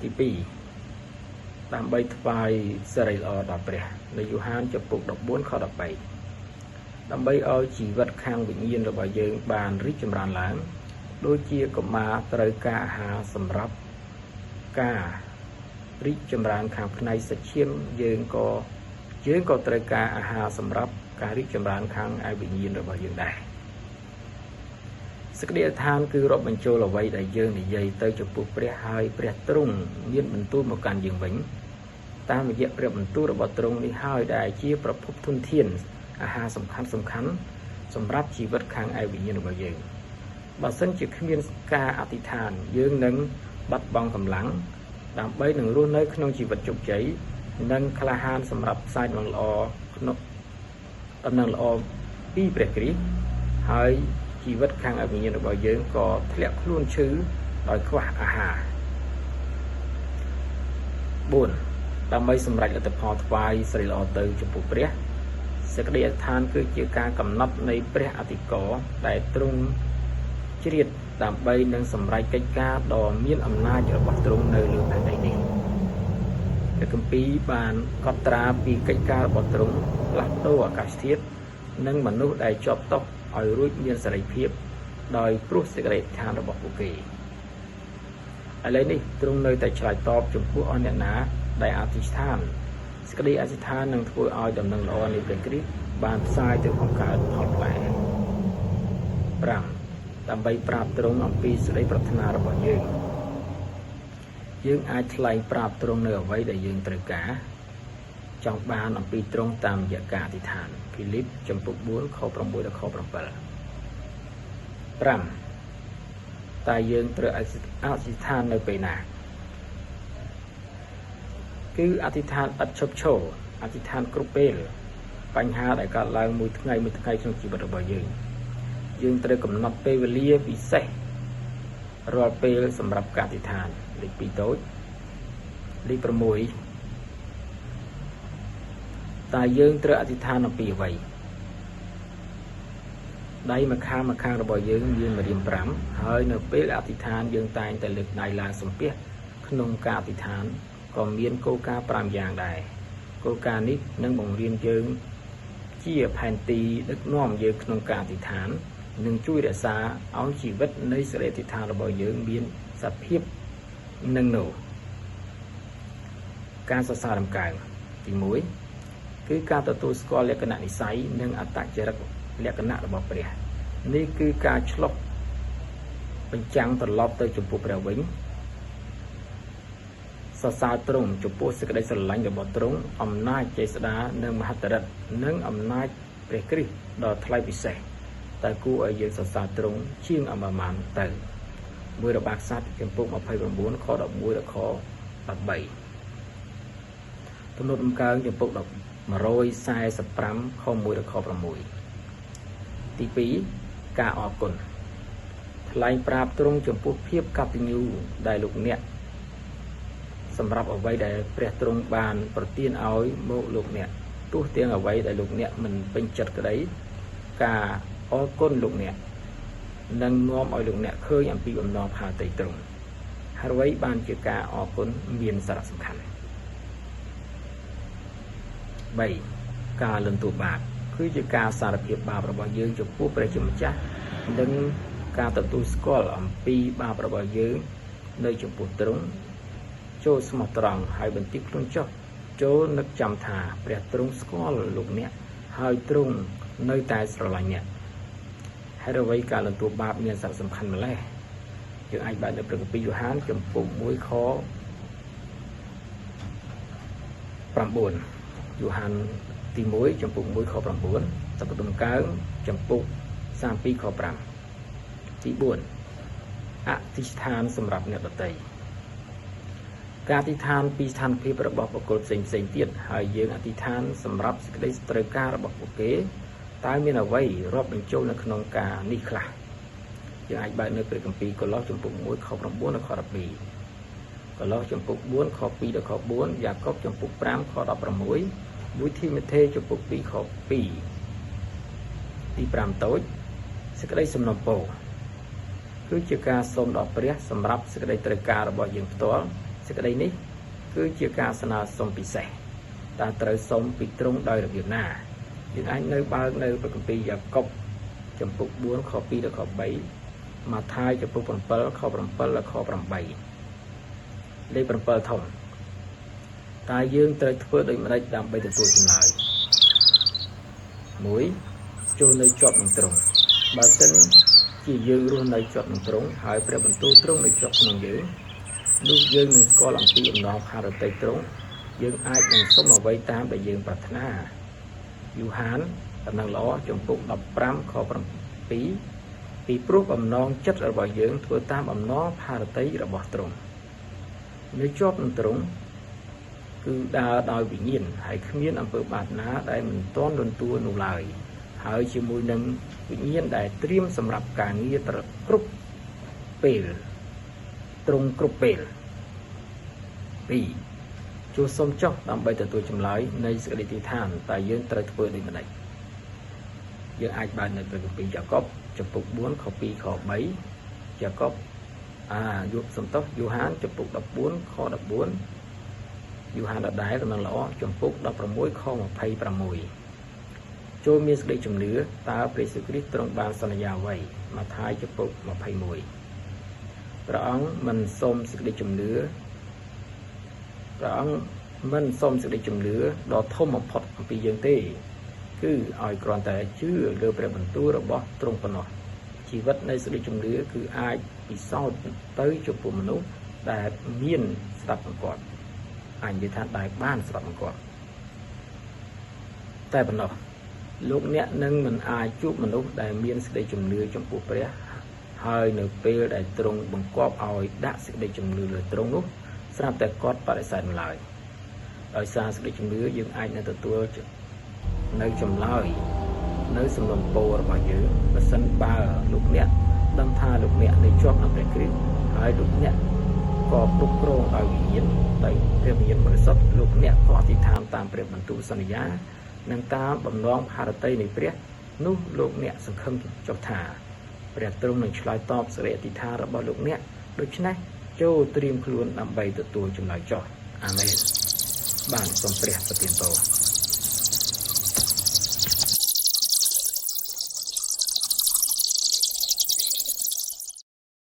ទី2ដើម្បីថ្វាយសិរីល្អដល់ព្រះនៅយូហានចំពុក14ខ13ដើម្បីឲ្យជីវិតខាងវិញ្ញាណរបស់យើងបានរីកចម្រើនឡើងដូចជាកុមារត្រូវការអាហារសម្រាប់ការរីកចម្រើនខាងផ្នែកសាច់ឈាមយើងក៏ត្រូវការអាហារសម្រាប់ការរីកចម្រើនខាងឯវិញ្ញាណរបស់យើងដែរសេចក្តីអធិដ្ឋានគឺរាប់បញ្ចូលអ្វីដែលយើងនិយាយទៅចំពោះព្រះហើយព្រះទ្រង់មានបន្ទូលមកកាន់យើងវិញតាមរយៈព្រះបន្ទូលរបស់ទ្រង់នេះហើយដែលជាប្រភពធនធានអាហារសំខាន់សម្រាប់ជីវិតខាងឯវិញ្ញាណរបស់យើងបើសិនជាគ្មានការអធិដ្ឋានយើងនឹងបាត់បង់កម្លាំងដើម្បីនឹងរស់នៅក្នុងជីវិតជោគជ័យនិងក្លាហានសម្រាប់ផ្សាយដំណឹងល្អក្នុងដំណឹងល្អពីព្រះគ្រីស្ទហើយជីវិតខាងឯវិញ្ញាណរបស់យើងក៏ធ្លាក់ខ្លួនឈឺដោយខ្វះអាហារ4ដើម្បីសម្រេចលទ្ធផលថ្វាយសិរីល្អទៅចំពោះព្រះសេចក្តីអធិដ្ឋានគឺជាការកំណត់នៃព្រះអធិការដែលទ្រង់ជ្រាបដើម្បីនឹងសម្រេចកិច្ចការដ៏មានអំណាចរបស់ទ្រង់នៅលើផែនដីនេះព្រះគម្ពីរបានកត់ត្រាពីកិច្ចការរបស់ទ្រង់ផ្លាស់ប្ដូរអាកាសធាតុនិងមនុស្សដែលជាប់តុឲ្យរួចមានសេរីភាពដោយព្រោះសេចក្តីអធិដ្ឋានរបស់ពួកគេឥឡូវនេះទ្រង់នៅតែឆ្លើយតបចំពោះអស់អ្នកណាដែលអធិដ្ឋានសេចក្តីអធិដ្ឋាននឹងធ្វើឲ្យដំណឹងល្អនៃព្រះគ្រីស្ទបានផ្សាយទៅបង្កើតផលផ្លែ5ដើម្បីប្រាប់ទ្រង់អំពីសេចក្តីប្រាថ្នារបស់យើងអាចថ្លែងប្រាប់ទ្រង់នៅអ្វីដែលយើងត្រូវការចង់បានអំពីទ្រង់តាមរយៈការអធិដ្ឋានភីលីបចំពុក4ខ6ដល់ខ7 5តែយើងត្រូវអធិដ្ឋាននៅពេលណាគឺអធិដ្ឋានឥតឈប់ឈរអធិដ្ឋានគ្រប់ពេលបញ្ហាដែលកើតឡើងមួយថ្ងៃក្នុងជីវិតរបស់យើងត្រូវកំណត់ពេលវេលាពិសេសរាល់ពេលសម្រាប់ការអធិដ្ឋានលេខ2តូចលេខ6តែយើងត្រូវអធិដ្ឋានអំពីអ្វីដៃម្ខាងរបស់យើងមានម្រាម5ហើយនៅពេលអធិដ្ឋានយើងតែងតែលើកដៃឡើងសំពះក្នុងការអធិដ្ឋានក៏មានគោលការណ៍5យ៉ាងដែរគោលការណ៍នេះនឹងបង្រៀនយើងជាផែនទីដឹកនាំយើងក្នុងការអធិដ្ឋាននិងជួយរក្សាឲ្យជីវិតនៃសេរីអធិដ្ឋានរបស់យើងមានសភាពនឹងនោះការសរសើរដំណើរទី1គឺការទទួលស្គាល់លក្ខណៈនិស្ស័យនិងអត្តចរិតលក្ខណៈរបស់ព្រះនេះគឺការឆ្លុះបញ្ចាំងត្រឡប់ទៅចំពោះព្រះវិញសរសើរទ្រង់ចំពោះសេចក្តីស្រឡាញ់របស់ទ្រង់អំណាចចេស្តានិងមហិទ្ធិឫទ្ធិនិងអំណាចព្រះគ្រីស្ទដ៏ថ្លៃពិសេសតែគួរឲ្យយើងសរសើរទ្រង់ជាងអមមានទៅមួយរបស់ក្សត្រចំពុក29ខ11ដល់ខ13ទំនុកដំកើងចំពុក145ខ1ដល់ខ6ទី2ការអរគុណថ្លែងប្រាប់ទ្រង់ចំពោះភាពកតញ្ញូដែលលោកអ្នកសម្រាប់អ្វីដែលព្រះទ្រង់បានប្រទានឲ្យមកលោកអ្នកទោះទាំងអ្វីដែលលោកអ្នកមិនពេញចិត្តក្តីការអរគុណលោកអ្នកនឹងនាំឲ្យលោកអ្នកឃើញអំពីបំណងផាតីទ្រង់ហើយអ្វីបានជាការអរគុណមានសារៈសំខាន់3ការលន់តួបាបគឺជាការសារភាពបាបរបស់យើងចំពោះព្រះជាម្ចាស់និងការទទួលស្គាល់អំពីបាបរបស់យើងនៅចំពោះទ្រង់ចូលស្មោះត្រង់ហើយបន្ទាបខ្លួនចុះចូលនឹកចាំថាព្រះទ្រង់ស្គាល់លោកអ្នកហើយទ្រង់នៅតែស្រឡាញ់អ្នកហើយអ្វីការលន់តួបាបមានសារៈសំខាន់ម្ល៉េះយើងអាចបាននៅព្រះគម្ពីរយ៉ូហានចំពុក1ខ9យ៉ូហានទី1ចំពុក1ខ9តបទំកើងចំពុក32ខ5ទី4អធិដ្ឋានសម្រាប់អ្នកដទៃការអធិដ្ឋានពីស្ថានភាពរបស់បុគ្គលផ្សេងទៀតហើយយើងអធិដ្ឋានសម្រាប់សេចក្តីត្រូវការរបស់ពួកគេតើមានអ្វីរាប់បញ្ចូលនៅក្នុងការនេះខ្លះយើងអាចបើកនៅព្រះគម្ពីរកូឡូសចំពុក1ខ9ដល់ខ12កូឡូសចំពុក4ខ2ដល់ខ4យ៉ាកុបចំពុក5ខ16 1ធីម៉ូថេចំពុក2ខ2ទី5តូចសេចក្តីសំណពរគឺជាការសូមដល់ព្រះសម្រាប់សេចក្តីត្រូវការរបស់យើងផ្ទាល់ សេចក្តីនេះគឺជាការស្នើសុំពិសេសតើត្រូវសុំពីទ្រង់ដោយរបៀបណាយើងអាចនៅបើកនៅព្រះគម្ពីរយ៉ាកុបចំពុក4ខ2ដល់ខ3ម៉ាថាយចំពុក7ខ7ដល់ខ8លេខ7ធំតើយើងត្រូវធ្វើដូចម្តេចដើម្បីទទួលចម្លើយ1ចូលនៅជាប់នឹងទ្រង់បើសិនជាយើងរស់នៅជាប់នឹងទ្រង់ហើយព្រះបន្ទូលទ្រង់នៅជាប់ក្នុងយើងនោះយើងនឹងស្គាល់អំពីអំណរហារតីទ្រង់យើងអាចនឹងសុំអ្វីតាមដែលយើងប្រាថ្នាយូហានដំណឹងល្អចំពុក15ខ7ពីព្រោះបំណងចិត្តរបស់យើងធ្វើតាមអំណរហារតីរបស់ទ្រង់នៅជាប់នឹងទ្រង់គឺដើរដោយវិញ្ញាណហើយគ្មានអំពើបាបណាដែលមិនទាន់លន់តួនោះឡើយហើយជាមួយនឹងវិញ្ញាណដែលត្រៀមសម្រាប់ការងារគ្រប់ពេលទ្រង់គ្រប់ពេល2ចូលសុំចុះដើម្បីទទួលចម្លើយនៃសេចក្តីទីឋានតែយើងត្រូវធ្វើដូចម្តេចយើងអាចបាននៅព្រះគម្ពីរយ៉ាកុបចំពុក4ខ2ខ3យ៉ាកុបយូហានចំពុក14ខ14យូហានដដែលដំណឹងល្អចំពុក16ខ26ចូលមានសេចក្តីជំនឿតើព្រះយេស៊ូវគ្រីស្ទទ្រង់បានសន្យាអ្វីម៉ាថាយចំពុក21ព្រះអង្គមិនសូមសេចក្តីជំនឿដ៏ធំបំផុតអំពីយើងទេគឺឲ្យគ្រាន់តែជឿលើព្រះបន្ទូលរបស់ទ្រង់ប៉ុណ្ណោះជីវិតនៃសេចក្តីជំនឿគឺអាចពិសោធន៍ទៅចំពោះមនុស្សដែលមានស្ដាប់បង្គាប់អាចនិយាយថាដែលបានស្ដាប់បង្គាប់តែប៉ុណ្ណោះលោកអ្នកនឹងមិនអាចជួបមនុស្សដែលមានសេចក្តីជំនឿចំពោះព្រះហើយនៅពេលដែលទ្រង់បង្គាប់ឲ្យដាក់សេចក្តីជំនឿលើទ្រង់នោះស្រាប់តែគាត់បដិសេធមិនឡើយដោយសារសេចក្តីជំនឿយើងអាចនឹងទទួលនៅចម្លើយនៅសំណុំពររបស់យើងបើសិនបើលោកអ្នកដឹងថាលោកអ្នកនៅជាប់នឹងព្រះគ្រីស្ទហើយលោកអ្នកក៏គ្រប់គ្រងដោយវិញ្ញាណដោយព្រះវិញ្ញាណបរិសុទ្ធលោកអ្នកក៏អធិដ្ឋានតាមព្រះបន្ទូលសន្យានិងតាមបំណងហារតីនៃព្រះនោះលោកអ្នកសង្ឃឹមចុះថាព្រះទ្រង់នឹងឆ្លើយតបសេរីអធិដ្ឋានរបស់លោកអ្នកដូច្នេះចូលត្រៀមខ្លួនដើម្បីទទួលចម្លើយចុះអាមែនបានសូមព្រះប្រទានពរ